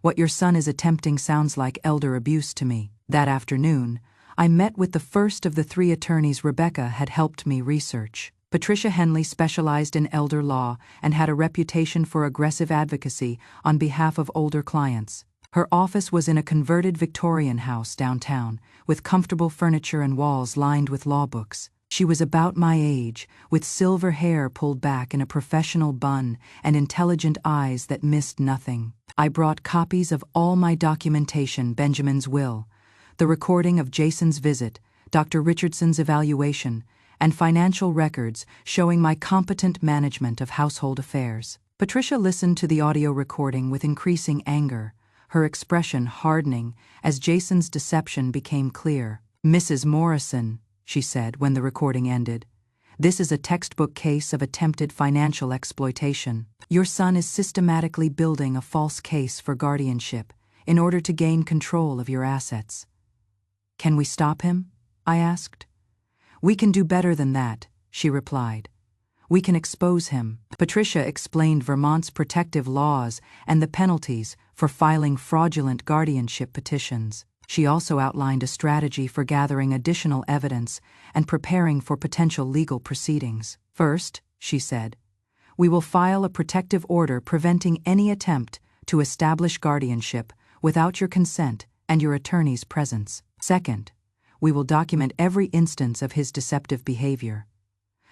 What your son is attempting sounds like elder abuse to me." That afternoon, I met with the first of the 3 attorneys Rebecca had helped me research. Patricia Henley specialized in elder law and had a reputation for aggressive advocacy on behalf of older clients. Her office was in a converted Victorian house downtown, with comfortable furniture and walls lined with law books. She was about my age, with silver hair pulled back in a professional bun and intelligent eyes that missed nothing. I brought copies of all my documentation: Benjamin's will, the recording of Jason's visit, Dr. Richardson's evaluation, and financial records showing my competent management of household affairs. Patricia listened to the audio recording with increasing anger, her expression hardening as Jason's deception became clear. "Mrs. Morrison," she said when the recording ended, "this is a textbook case of attempted financial exploitation. Your son is systematically building a false case for guardianship in order to gain control of your assets." "Can we stop him?" I asked. "We can do better than that," she replied. "We can expose him." Patricia explained Vermont's protective laws and the penalties for filing fraudulent guardianship petitions. She also outlined a strategy for gathering additional evidence and preparing for potential legal proceedings. "First," she said, "we will file a protective order preventing any attempt to establish guardianship without your consent and your attorney's presence. Second, we will document every instance of his deceptive behavior.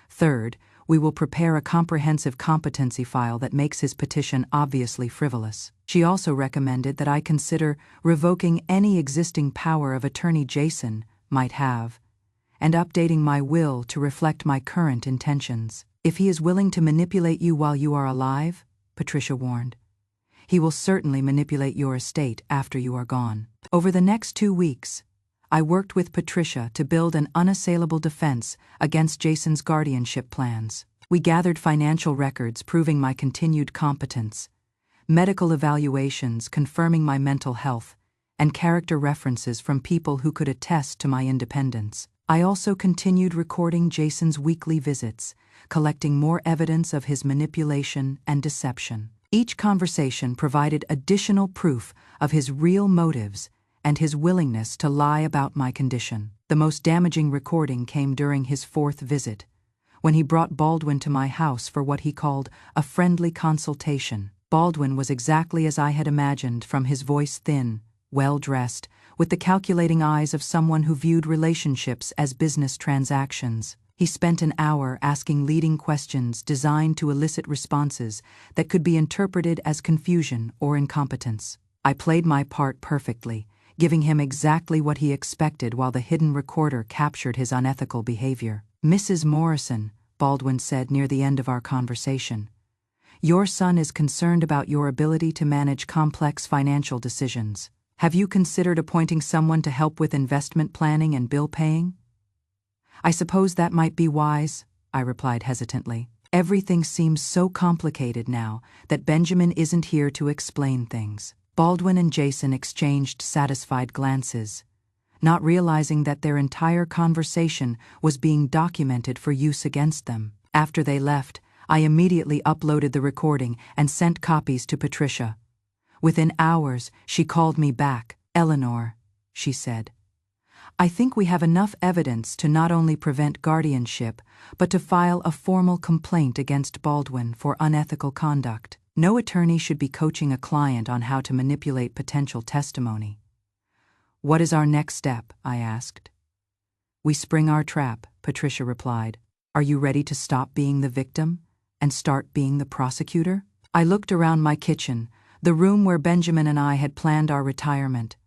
Third, we will prepare a comprehensive competency file that makes his petition obviously frivolous." She also recommended that I consider revoking any existing power of attorney Jason might have, and updating my will to reflect my current intentions. "If he is willing to manipulate you while you are alive," Patricia warned, "he will certainly manipulate your estate after you are gone." Over the next 2 weeks, I worked with Patricia to build an unassailable defense against Jason's guardianship plans. We gathered financial records proving my continued competence, medical evaluations confirming my mental health, and character references from people who could attest to my independence. I also continued recording Jason's weekly visits, collecting more evidence of his manipulation and deception. Each conversation provided additional proof of his real motives and his willingness to lie about my condition. The most damaging recording came during his 4th visit, when he brought Baldwin to my house for what he called a friendly consultation. Baldwin was exactly as I had imagined, from his voice thin, well-dressed, with the calculating eyes of someone who viewed relationships as business transactions. He spent an hour asking leading questions designed to elicit responses that could be interpreted as confusion or incompetence. I played my part perfectly, giving him exactly what he expected while the hidden recorder captured his unethical behavior. "Mrs. Morrison," Baldwin said near the end of our conversation, "your son is concerned about your ability to manage complex financial decisions. Have you considered appointing someone to help with investment planning and bill paying?" "I suppose that might be wise," I replied hesitantly. "Everything seems so complicated now that Benjamin isn't here to explain things." Baldwin and Jason exchanged satisfied glances, not realizing that their entire conversation was being documented for use against them. After they left, I immediately uploaded the recording and sent copies to Patricia. Within hours, she called me back. "Eleanor," she said, "I think we have enough evidence to not only prevent guardianship, but to file a formal complaint against Baldwin for unethical conduct. No attorney should be coaching a client on how to manipulate potential testimony." "What is our next step?" I asked. "We spring our trap," Patricia replied. "Are you ready to stop being the victim and start being the prosecutor?" I looked around my kitchen, the room where Benjamin and I had planned our retirement,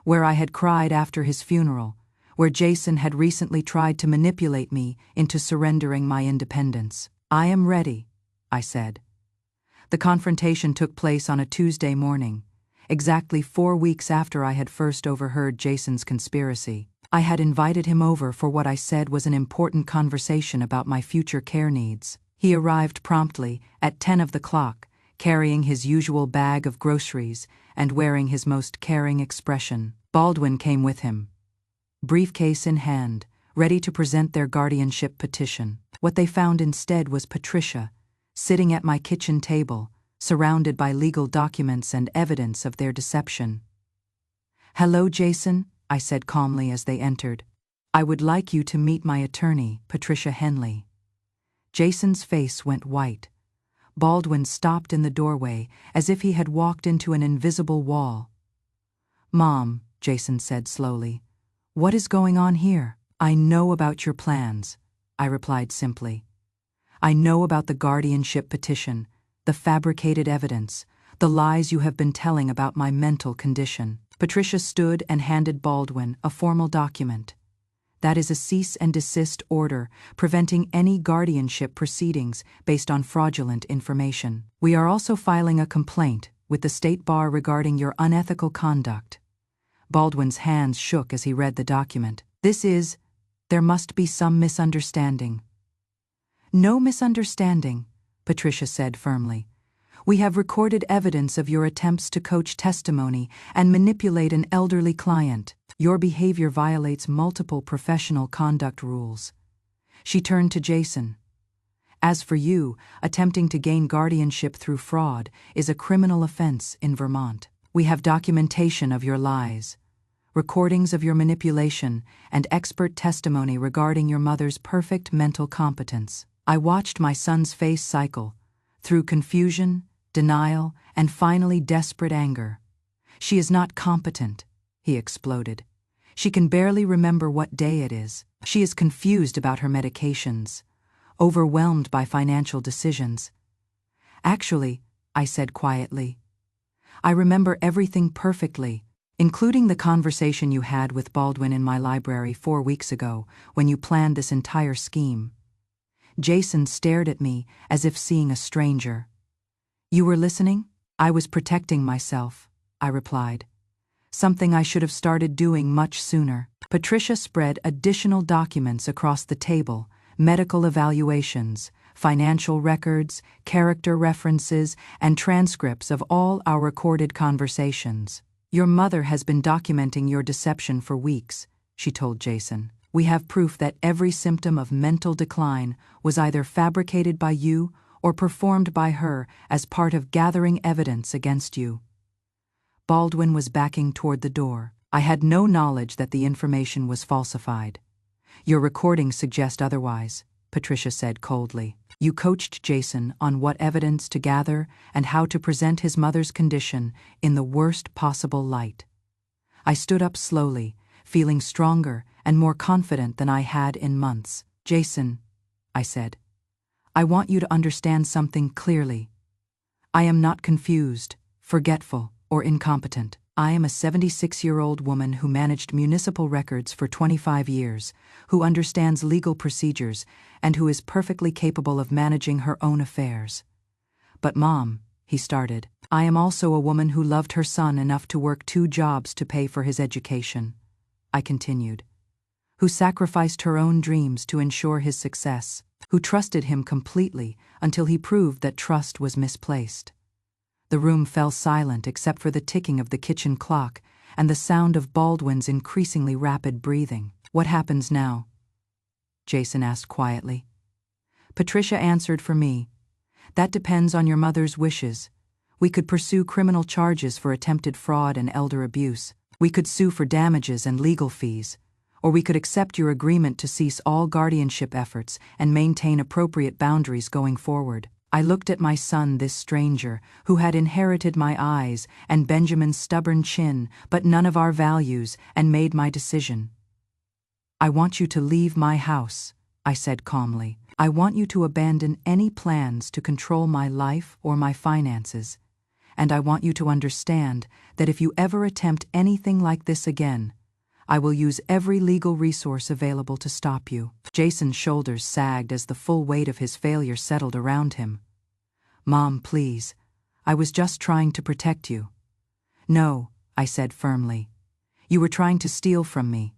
where I had cried after his funeral, where Jason had recently tried to manipulate me into surrendering my independence. "I am ready," I said. The confrontation took place on a Tuesday morning, exactly 4 weeks after I had first overheard Jason's conspiracy. I had invited him over for what I said was an important conversation about my future care needs. He arrived promptly at 10 of the clock, carrying his usual bag of groceries and wearing his most caring expression. Baldwin came with him, briefcase in hand, ready to present their guardianship petition. What they found instead was Patricia, sitting at my kitchen table, surrounded by legal documents and evidence of their deception. "Hello, Jason," I said calmly as they entered. "I would like you to meet my attorney, Patricia Henley." Jason's face went white. Baldwin stopped in the doorway as if he had walked into an invisible wall. "Mom," Jason said slowly, "what is going on here? I know about your plans, I replied simply. I know about the guardianship petition, the fabricated evidence, the lies you have been telling about my mental condition. Patricia stood and handed Baldwin a formal document. That is a cease and desist order preventing any guardianship proceedings based on fraudulent information. We are also filing a complaint with the State Bar regarding your unethical conduct. Baldwin's hands shook as he read the document. There must be some misunderstanding. No misunderstanding, Patricia said firmly. We have recorded evidence of your attempts to coach testimony and manipulate an elderly client. Your behavior violates multiple professional conduct rules. She turned to Jason. As for you, attempting to gain guardianship through fraud is a criminal offense in Vermont. We have documentation of your lies, recordings of your manipulation, and expert testimony regarding your mother's perfect mental competence. I watched my son's face cycle, through confusion, denial, and finally desperate anger. She is not competent, he exploded. She can barely remember what day it is. She is confused about her medications, overwhelmed by financial decisions. Actually, I said quietly, I remember everything perfectly, including the conversation you had with Baldwin in my library 4 weeks ago when you planned this entire scheme. Jason stared at me as if seeing a stranger. You were listening? I was protecting myself, I replied. Something I should have started doing much sooner. Patricia spread additional documents across the table, medical evaluations, financial records, character references, and transcripts of all our recorded conversations. Your mother has been documenting your deception for weeks, she told Jason. We have proof that every symptom of mental decline was either fabricated by you or performed by her as part of gathering evidence against you. Baldwin was backing toward the door. I had no knowledge that the information was falsified. Your recordings suggest otherwise, Patricia said coldly. You coached Jason on what evidence to gather and how to present his mother's condition in the worst possible light. I stood up slowly, feeling stronger and more confident than I had in months. Jason, I said, I want you to understand something clearly. I am not confused, forgetful, or incompetent. I am a 76-year-old woman who managed municipal records for 25 years, who understands legal procedures, and who is perfectly capable of managing her own affairs. But Mom, he started, I am also a woman who loved her son enough to work 2 jobs to pay for his education. I continued, who sacrificed her own dreams to ensure his success, who trusted him completely until he proved that trust was misplaced. The room fell silent except for the ticking of the kitchen clock and the sound of Baldwin's increasingly rapid breathing. What happens now? Jason asked quietly. Patricia answered for me. That depends on your mother's wishes. We could pursue criminal charges for attempted fraud and elder abuse. We could sue for damages and legal fees. Or we could accept your agreement to cease all guardianship efforts and maintain appropriate boundaries going forward. I looked at my son, this stranger, who had inherited my eyes and Benjamin's stubborn chin, but none of our values, and made my decision. I want you to leave my house, I said calmly. I want you to abandon any plans to control my life or my finances. And I want you to understand that if you ever attempt anything like this again, I will use every legal resource available to stop you. Jason's shoulders sagged as the full weight of his failure settled around him. Mom, please. I was just trying to protect you. No, I said firmly. You were trying to steal from me.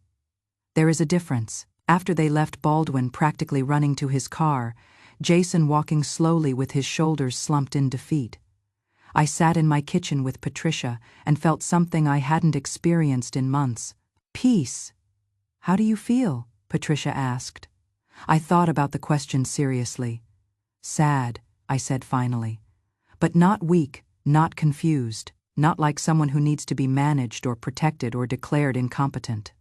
There is a difference. After they left Baldwin practically running to his car, Jason walking slowly with his shoulders slumped in defeat. I sat in my kitchen with Patricia and felt something I hadn't experienced in months. Peace. How do you feel? Patricia asked. I thought about the question seriously. Sad, I said finally. But not weak, not confused, not like someone who needs to be managed or protected or declared incompetent.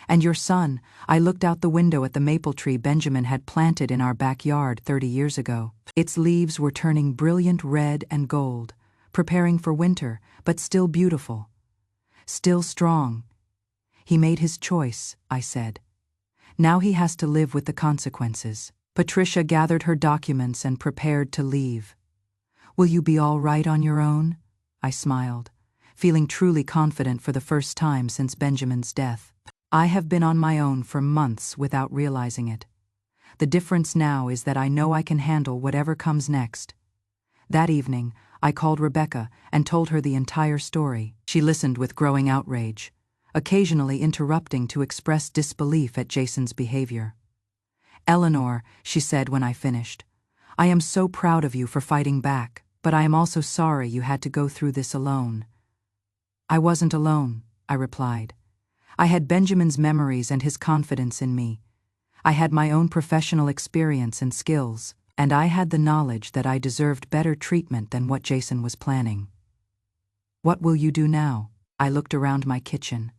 And your son, I looked out the window at the maple tree Benjamin had planted in our backyard 30 years ago. Its leaves were turning brilliant red and gold, preparing for winter, but still beautiful. Still strong. He made his choice, I said. Now he has to live with the consequences. Patricia gathered her documents and prepared to leave. Will you be all right on your own? I smiled, feeling truly confident for the first time since Benjamin's death. I have been on my own for months without realizing it. The difference now is that I know I can handle whatever comes next. That evening, I called Rebecca and told her the entire story. She listened with growing outrage, occasionally interrupting to express disbelief at Jason's behavior. "Eleanor," she said when I finished, "I am so proud of you for fighting back, but I am also sorry you had to go through this alone." "I wasn't alone," I replied. "I had Benjamin's memories and his confidence in me. I had my own professional experience and skills, and I had the knowledge that I deserved better treatment than what Jason was planning." "What will you do now?" I looked around my kitchen,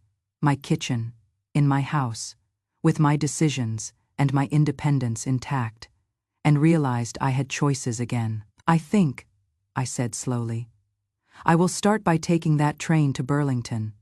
in my house, with my decisions and my independence intact, and realized I had choices again. "I think," I said slowly, "I will start by taking that train to Burlington.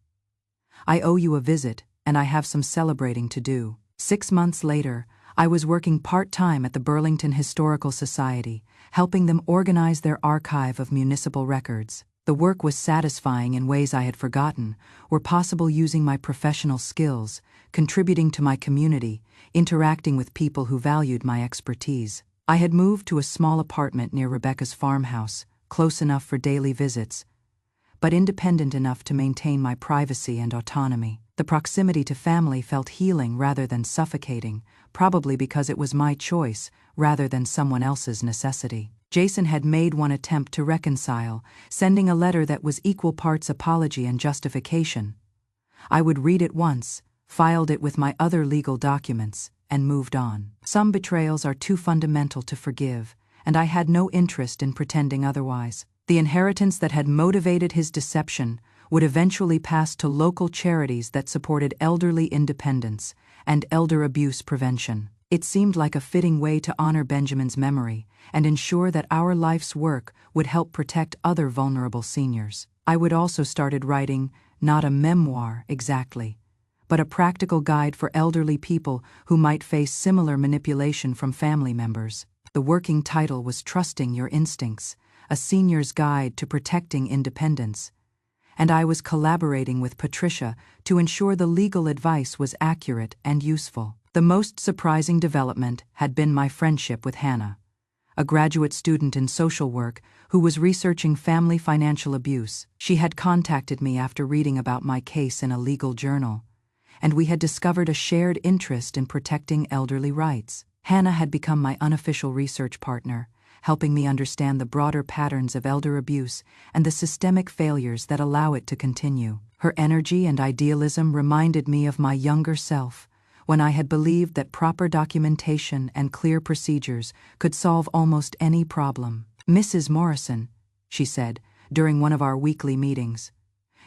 I owe you a visit, and I have some celebrating to do." 6 months later, I was working part-time at the Burlington Historical Society, helping them organize their archive of municipal records. The work was satisfying in ways I had forgotten were possible using my professional skills, contributing to my community, interacting with people who valued my expertise. I had moved to a small apartment near Rebecca's farmhouse, close enough for daily visits, but independent enough to maintain my privacy and autonomy. The proximity to family felt healing rather than suffocating, probably because it was my choice rather than someone else's necessity. Jason had made one attempt to reconcile, sending a letter that was equal parts apology and justification. I would read it once, filed it with my other legal documents, and moved on. Some betrayals are too fundamental to forgive, and I had no interest in pretending otherwise. The inheritance that had motivated his deception would eventually pass to local charities that supported elderly independence and elder abuse prevention. It seemed like a fitting way to honor Benjamin's memory and ensure that our life's work would help protect other vulnerable seniors. I would also started writing, not a memoir exactly, but a practical guide for elderly people who might face similar manipulation from family members. The working title was Trusting Your Instincts, a senior's guide to protecting independence, and I was collaborating with Patricia to ensure the legal advice was accurate and useful. The most surprising development had been my friendship with Hannah, a graduate student in social work who was researching family financial abuse. She had contacted me after reading about my case in a legal journal, and we had discovered a shared interest in protecting elderly rights. Hannah had become my unofficial research partner, helping me understand the broader patterns of elder abuse and the systemic failures that allow it to continue. Her energy and idealism reminded me of my younger self, when I had believed that proper documentation and clear procedures could solve almost any problem. "Mrs. Morrison," she said, during one of our weekly meetings,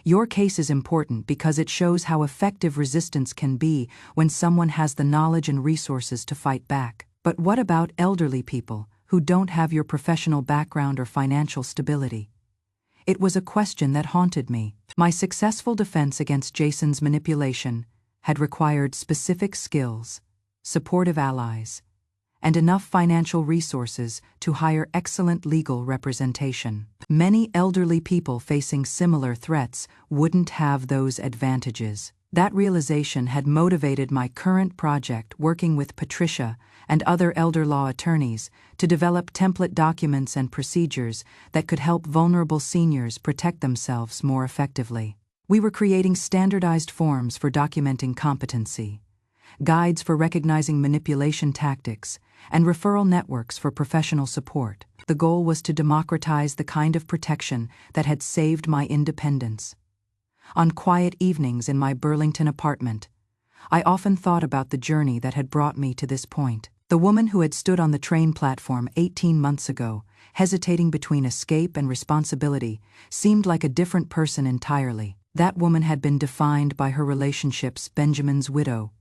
"your case is important because it shows how effective resistance can be when someone has the knowledge and resources to fight back. But what about elderly people who don't have your professional background or financial stability?" It was a question that haunted me. My successful defense against Jason's manipulation had required specific skills, supportive allies, and enough financial resources to hire excellent legal representation. Many elderly people facing similar threats wouldn't have those advantages. That realization had motivated my current project, working with Patricia and other elder law attorneys to develop template documents and procedures that could help vulnerable seniors protect themselves more effectively. We were creating standardized forms for documenting competency, guides for recognizing manipulation tactics, and referral networks for professional support. The goal was to democratize the kind of protection that had saved my independence. On quiet evenings in my Burlington apartment, I often thought about the journey that had brought me to this point. The woman who had stood on the train platform 18 months ago, hesitating between escape and responsibility, seemed like a different person entirely. That woman had been defined by her relationships: Benjamin's widow,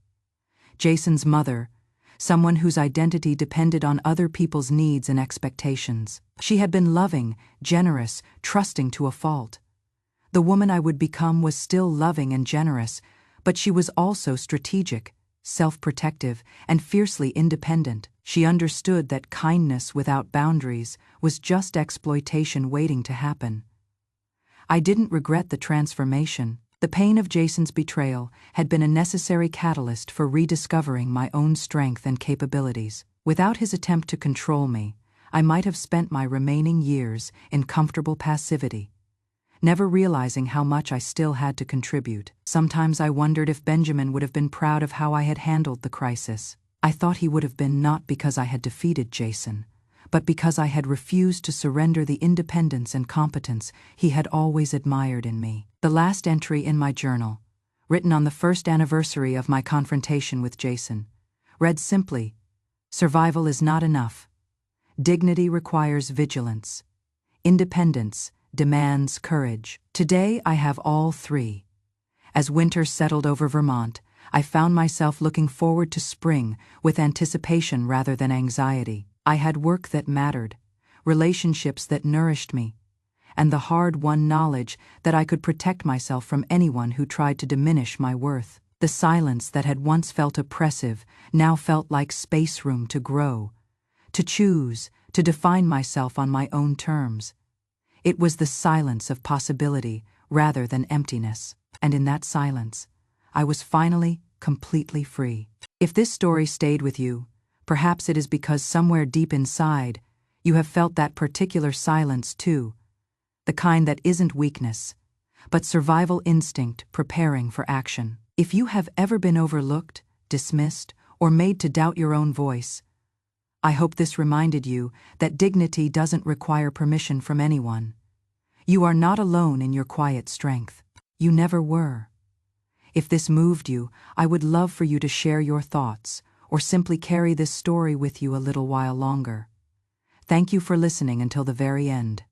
Jason's mother, someone whose identity depended on other people's needs and expectations. She had been loving, generous, trusting to a fault. The woman I would become was still loving and generous, but she was also strategic, self-protective, and fiercely independent. She understood that kindness without boundaries was just exploitation waiting to happen. I didn't regret the transformation. The pain of Jason's betrayal had been a necessary catalyst for rediscovering my own strength and capabilities. Without his attempt to control me, I might have spent my remaining years in comfortable passivity, never realizing how much I still had to contribute. Sometimes I wondered if Benjamin would have been proud of how I had handled the crisis. I thought he would have been, not because I had defeated Jason, but because I had refused to surrender the independence and competence he had always admired in me. The last entry in my journal, written on the first anniversary of my confrontation with Jason, read simply, "Survival is not enough. Dignity requires vigilance. Independence demands courage." Today I have all three. As winter settled over Vermont, I found myself looking forward to spring with anticipation rather than anxiety. I had work that mattered, relationships that nourished me, and the hard-won knowledge that I could protect myself from anyone who tried to diminish my worth. The silence that had once felt oppressive now felt like space room to grow, to choose, to define myself on my own terms. It was the silence of possibility rather than emptiness, and in that silence, I was finally completely free. If this story stayed with you, perhaps it is because somewhere deep inside, you have felt that particular silence too, the kind that isn't weakness, but survival instinct preparing for action. If you have ever been overlooked, dismissed, or made to doubt your own voice, I hope this reminded you that dignity doesn't require permission from anyone. You are not alone in your quiet strength. You never were. If this moved you, I would love for you to share your thoughts, or simply carry this story with you a little while longer. Thank you for listening until the very end.